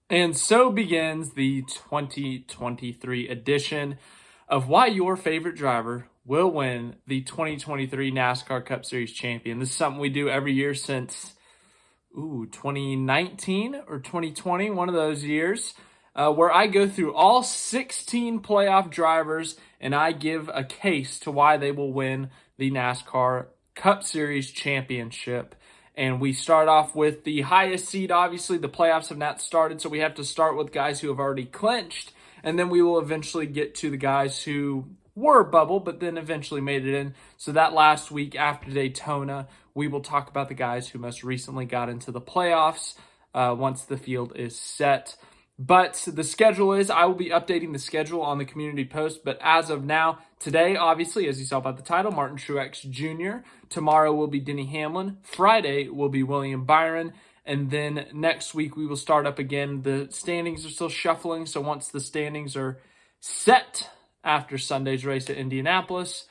And so begins the 2023 edition of why your favorite driver will win the 2023 NASCAR Cup Series champion. This is something we do every year since 2019 or 2020, one of those years, where I go through all 16 playoff drivers and I give a case to why they will win the NASCAR Cup Series championship. And we start off with the highest seed. Obviously, the playoffs have not started, so we have to start with guys who have already clinched. And then we will eventually get to the guys who were bubble, but then eventually made it in. So that last week after Daytona, we will talk about the guys who most recently got into the playoffs once the field is set. But the schedule is, I will be updating the schedule on the community post. But as of now, today, obviously, as you saw by the title, Martin Truex Jr. Tomorrow will be Denny Hamlin. Friday will be William Byron. And then next week, we will start up again. The standings are still shuffling. So once the standings are set after Sunday's race at Indianapolis,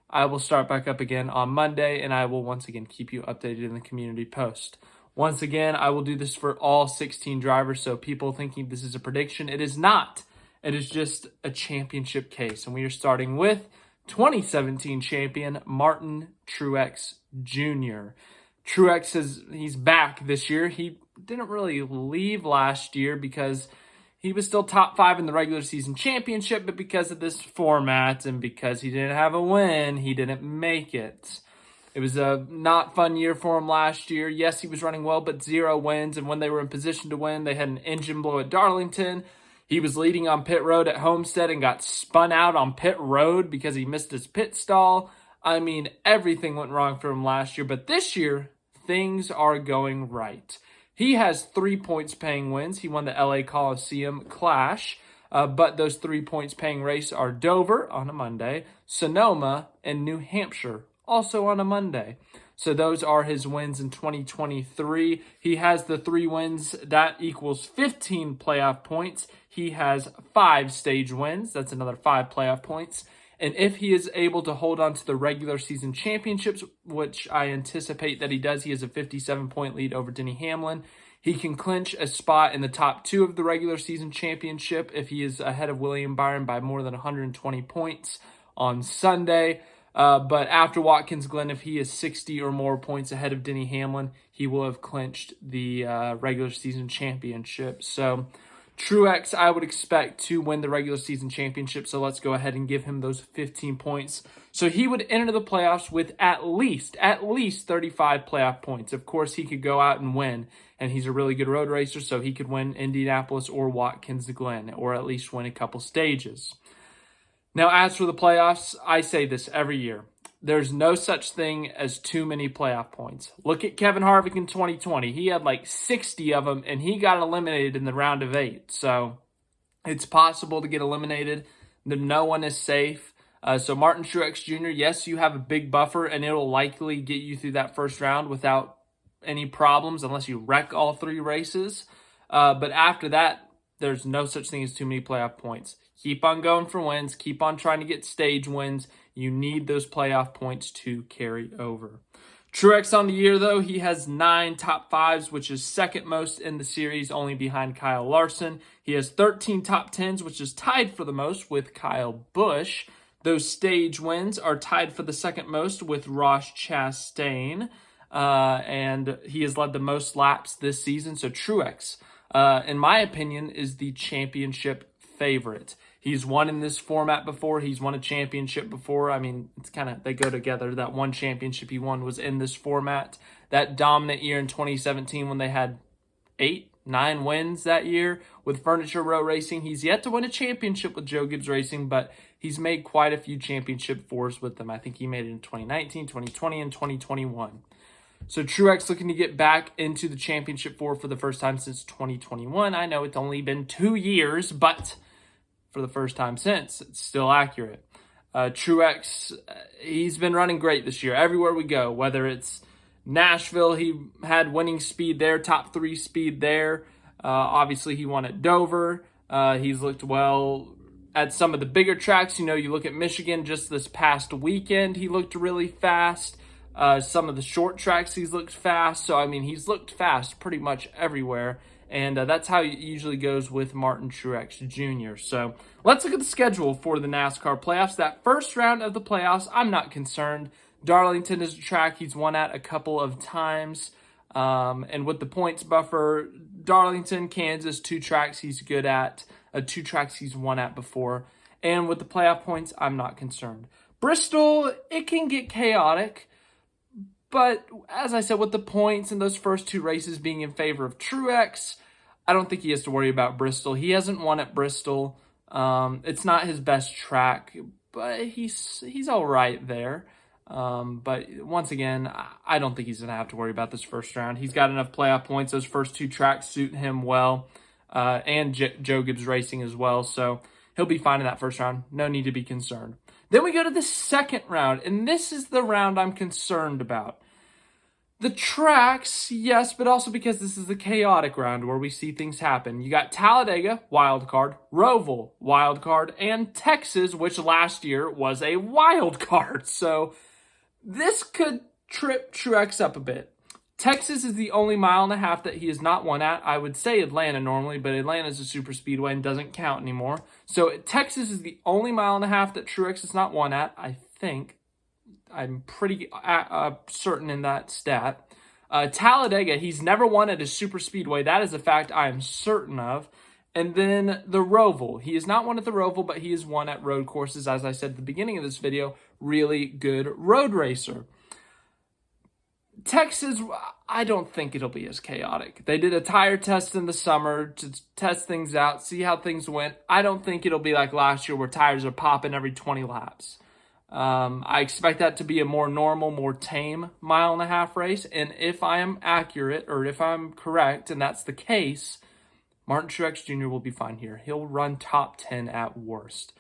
I will start back up again on Monday. And I will once again keep you updated in the community post. Once again, I will do this for all 16 drivers, so people thinking this is a prediction, it is not. It is just a championship case, and we are starting with 2017 champion Martin Truex Jr. He's back this year. He didn't really leave last year because he was still top 5 in the regular season championship, but because of this format and because he didn't have a win, he didn't make it. It was a not fun year for him last year. Yes, he was running well, but 0 wins. And when they were in position to win, they had an engine blow at Darlington. He was leading on pit road at Homestead and got spun out on pit road because he missed his pit stall. I mean, everything went wrong for him last year. But this year, things are going right. He has 3 points paying wins. He won the LA Coliseum Clash. But those 3 points paying race are Dover on a Monday, Sonoma, and New Hampshire also on a Monday. So those are his wins in 2023. He has the 3 wins. That equals 15 playoff points. He has 5 stage wins. That's another 5 playoff points. And if he is able to hold on to the regular season championships, which I anticipate that he does, he has a 57-point lead over Denny Hamlin. He can clinch a spot in the top 2 of the regular season championship if he is ahead of William Byron by more than 120 points on Sunday. But after Watkins Glen, if he is 60 or more points ahead of Denny Hamlin, he will have clinched the regular season championship. So Truex, I would expect to win the regular season championship. So let's go ahead and give him those 15 points. So he would enter the playoffs with at least 35 playoff points. Of course, he could go out and win. And he's a really good road racer, so he could win Indianapolis or Watkins Glen, or at least win a couple stages. Now, as for the playoffs, I say this every year. There's no such thing as too many playoff points. Look at Kevin Harvick in 2020. He had like 60 of them, and he got eliminated in the round of 8. So it's possible to get eliminated. No one is safe. So Martin Truex Jr., yes, you have a big buffer, and it'll likely get you through that first round without any problems unless you wreck all 3 races. But after that, there's no such thing as too many playoff points. Keep on going for wins. Keep on trying to get stage wins. You need those playoff points to carry over. Truex on the year, though, he has 9 top 5s, which is second most in the series, only behind Kyle Larson. He has 13 top 10s, which is tied for the most with Kyle Busch. Those stage wins are tied for the second most with Ross Chastain. And he has led the most laps this season. So Truex, in my opinion, is the championship favorite. He's won in this format before. He's won a championship before. I mean, it's kind of, they go together. That one championship he won was in this format. That dominant year in 2017 when they had 8-9 wins that year with Furniture Row Racing. He's yet to win a championship with Joe Gibbs Racing, but he's made quite a few championship fours with them. I think he made it in 2019, 2020, and 2021. So Truex looking to get back into the championship four for the first time since 2021. I know it's only been 2 years, but for the first time since, it's still accurate. Truex, he's been running great this year. Everywhere we go, whether it's Nashville, he had winning speed there, top 3 speed there. Obviously, he won at Dover. He's looked well at some of the bigger tracks. You know, you look at Michigan just this past weekend, he looked really fast. Some of the short tracks, he's looked fast. So, I mean, he's looked fast pretty much everywhere. And that's how it usually goes with Martin Truex Jr. So let's look at the schedule for the NASCAR playoffs. That first round of the playoffs, I'm not concerned. Darlington is a track he's won at a couple of times. And with the points buffer, Darlington, Kansas, 2 tracks he's good at, 2 tracks he's won at before. And with the playoff points, I'm not concerned. Bristol, it can get chaotic. But as I said, with the points and those first 2 races being in favor of Truex, I don't think he has to worry about Bristol. He hasn't won at Bristol. It's not his best track, but he's all right there. But once again, I don't think he's going to have to worry about this first round. He's got enough playoff points. Those first 2 tracks suit him well, and Joe Gibbs Racing as well. So he'll be fine in that first round. No need to be concerned. Then we go to the second round, and this is the round I'm concerned about. The tracks, yes, but also because this is the chaotic round where we see things happen. You got Talladega, wild card, Roval, wild card, and Texas, which last year was a wild card. So this could trip Truex up a bit. Texas is the only mile and a half that he has not won at. I would say Atlanta normally, but Atlanta is a super speedway and doesn't count anymore. So Texas is the only mile and a half that Truex has not won at, I think. I'm pretty certain in that stat. Talladega, he's never won at a super speedway. That is a fact I am certain of. And then the Roval. He has not won at the Roval, but he has won at road courses. As I said at the beginning of this video, really good road racer. Texas, I don't think it'll be as chaotic. They did a tire test in the summer to test things out, see how things went. I don't think it'll be like last year where tires are popping every 20 laps. I expect that to be a more normal, more tame mile and a half race. And if I am accurate, or if I'm correct, and that's the case, Martin Truex Jr. will be fine here. He'll run top 10 at worst.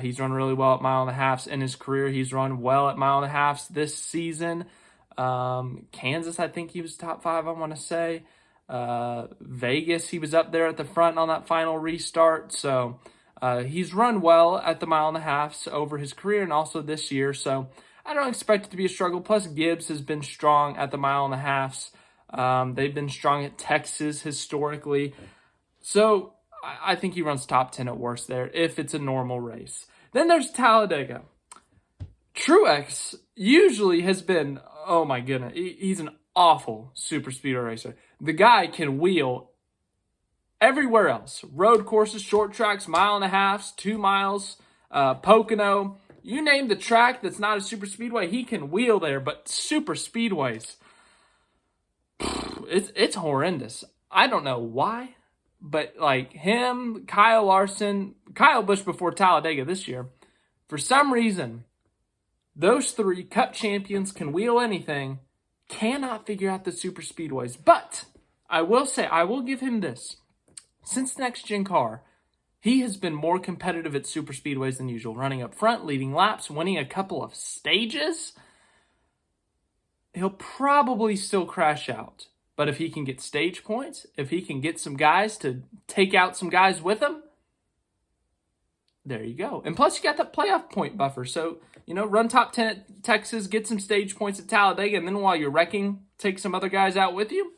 He's run really well at mile and a halves in his career. He's run well at mile and a halves this season. Kansas, I think he was top 5, I want to say. Vegas, he was up there at the front on that final restart. So he's run well at the mile and a half over his career and also this year. So I don't expect it to be a struggle. Plus, Gibbs has been strong at the mile and a halves. They've been strong at Texas historically. So I think he runs top 10 at worst there if it's a normal race. Then there's Talladega. Truex usually has been, oh my goodness, he's an awful super speedway racer. The guy can wheel everywhere else. Road courses, short tracks, mile and a halves, 2 miles, Pocono. You name the track that's not a super speedway, he can wheel there. But super speedways, it's horrendous. I don't know why, but like him, Kyle Larson, Kyle Busch before Talladega this year, for some reason, those 3 Cup champions can wheel anything, cannot figure out the super speedways. But I will say, I will give him this. Since the next-gen car, he has been more competitive at super speedways than usual, running up front, leading laps, winning a couple of stages. He'll probably still crash out. But if he can get stage points, if he can get some guys to take out some guys with him, there you go. And plus, you got that playoff point buffer. So, run top 10 at Texas, get some stage points at Talladega, and then while you're wrecking, take some other guys out with you.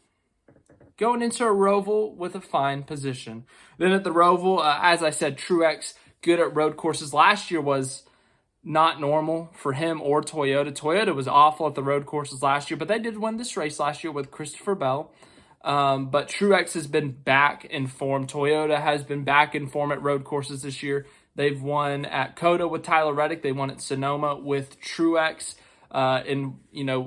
Going into a Roval with a fine position. Then at the Roval, as I said, Truex, good at road courses. Last year was not normal for him or Toyota. Toyota was awful at the road courses last year, but they did win this race last year with Christopher Bell. But Truex has been back in form. Toyota has been back in form at road courses this year. They've won at COTA with Tyler Reddick. They won at Sonoma with Truex.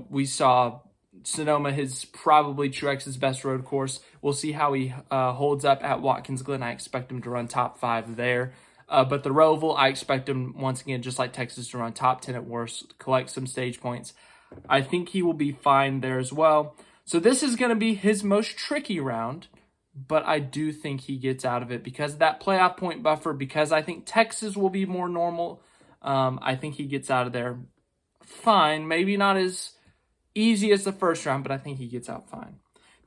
We saw Sonoma is probably Truex's best road course. We'll see how he holds up at Watkins Glen. I expect him to run top 5 there. But the Roval, I expect him, once again, just like Texas, to run top 10 at worst, collect some stage points. I think he will be fine there as well. So this is going to be his most tricky round, but I do think he gets out of it because of that playoff point buffer, because I think Texas will be more normal. I think he gets out of there fine. Maybe not as easy as the first round, but I think he gets out fine.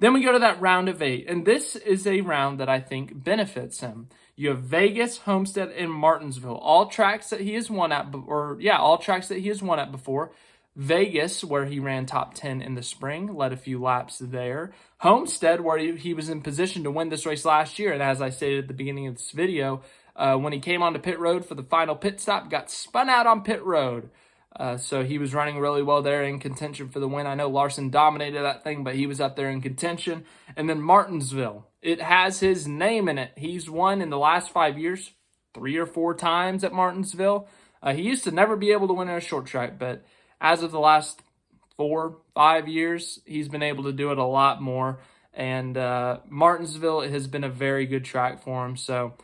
Then we go to that round of 8, and this is a round that I think benefits him. You have Vegas, Homestead, and Martinsville, all tracks that he has won at, all tracks that he has won at before. Vegas, where he ran top 10 in the spring, led a few laps there. Homestead, where he was in position to win this race last year. And as I stated at the beginning of this video, when he came onto pit road for the final pit stop, got spun out on pit road. So he was running really well there, in contention for the win. I know Larson dominated that thing, but he was up there in contention. And then Martinsville. It has his name in it. He's won in the last 5 years 3 or 4 times at Martinsville. He used to never be able to win in a short track, but as of the last 4-5 years, he's been able to do it a lot more. And Martinsville has been a very good track for him. So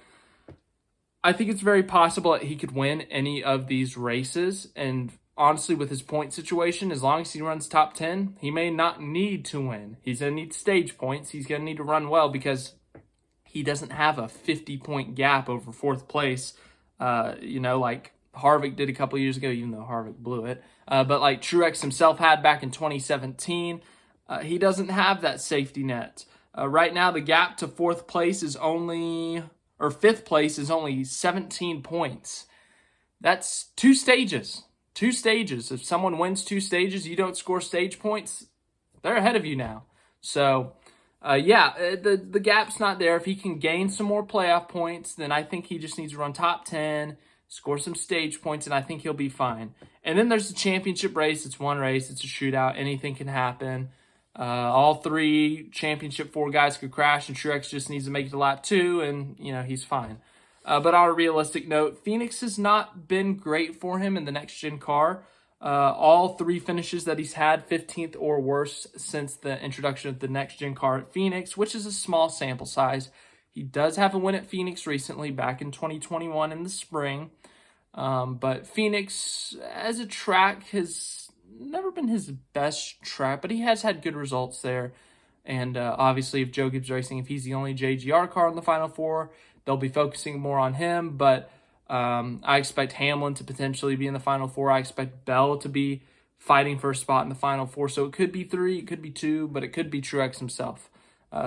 I think it's very possible that he could win any of these races. And honestly, with his point situation, as long as he runs top 10, he may not need to win. He's going to need stage points. He's going to need to run well because he doesn't have a 50-point gap over 4th place, like Harvick did a couple years ago, even though Harvick blew it. But like Truex himself had back in 2017, he doesn't have that safety net. Right now, the gap to 4th place is only, or 5th place is only 17 points. That's 2 stages. 2 stages. If someone wins 2 stages, you don't score stage points, they're ahead of you now. So, the gap's not there. If he can gain some more playoff points, then I think he just needs to run top 10, score some stage points, and I think he'll be fine. And then there's the championship race. It's one race. It's a shootout. Anything can happen. All 3 championship 4 guys could crash, and Truex just needs to make it to lap 2, and, he's fine. But on a realistic note, Phoenix has not been great for him in the next-gen car. All 3 finishes that he's had, 15th or worse since the introduction of the next-gen car at Phoenix, which is a small sample size. He does have a win at Phoenix recently, back in 2021 in the spring. But Phoenix, as a track, has never been his best track, but he has had good results there. And obviously, if Joe Gibbs Racing, if he's the only JGR car in the Final Four, they'll be focusing more on him. But I expect Hamlin to potentially be in the Final Four. I expect Bell to be fighting for a spot in the Final Four. So it could be 3, it could be 2, but it could be Truex himself.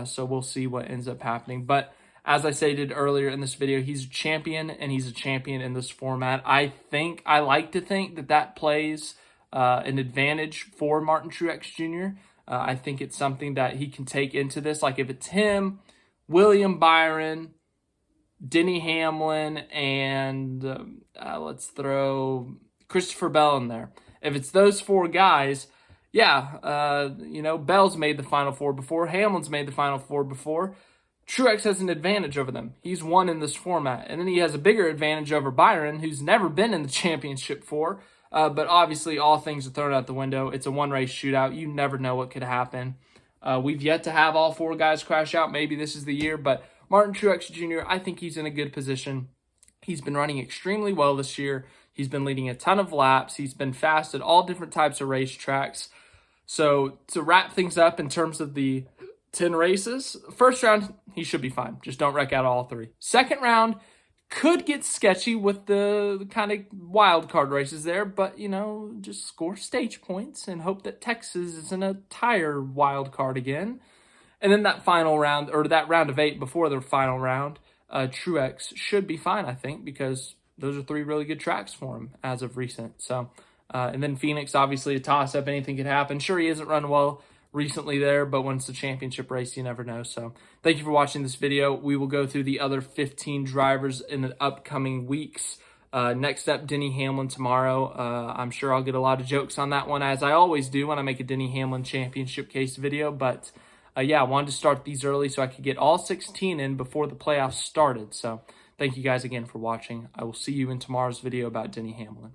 So we'll see what ends up happening. But as I stated earlier in this video, he's a champion, and he's a champion in this format. I like to think that plays an advantage for Martin Truex Jr. I think it's something that he can take into this. Like if it's him, William Byron, Denny Hamlin, and let's throw Christopher Bell in there. If it's those 4 guys, Bell's made the Final Four before, Hamlin's made the Final Four before. Truex has an advantage over them. He's won in this format. And then he has a bigger advantage over Byron, who's never been in the championship 4. But obviously, all things are thrown out the window. It's a one-race shootout. You never know what could happen. We've yet to have all 4 guys crash out. Maybe this is the year. But Martin Truex Jr., I think he's in a good position. He's been running extremely well this year. He's been leading a ton of laps. He's been fast at all different types of racetracks. So to wrap things up in terms of the 10 races, first round, he should be fine. Just don't wreck out all 3. Second round could get sketchy with the kind of wild card races there, but, just score stage points and hope that Texas isn't a tire wild card again. And then that final round, or that round of 8 before the final round, Truex should be fine, I think, because those are 3 really good tracks for him as of recent. So, and then Phoenix, obviously a toss-up. Anything could happen. Sure, he hasn't run well recently there, but when it's a championship race, you never know. So thank you for watching this video. We will go through the other 15 drivers in the upcoming weeks. Next up, Denny Hamlin tomorrow. I'm sure I'll get a lot of jokes on that one, as I always do when I make a Denny Hamlin championship case video. But I wanted to start these early so I could get all 16 in before the playoffs started. So thank you guys again for watching. I will see you in tomorrow's video about Denny Hamlin.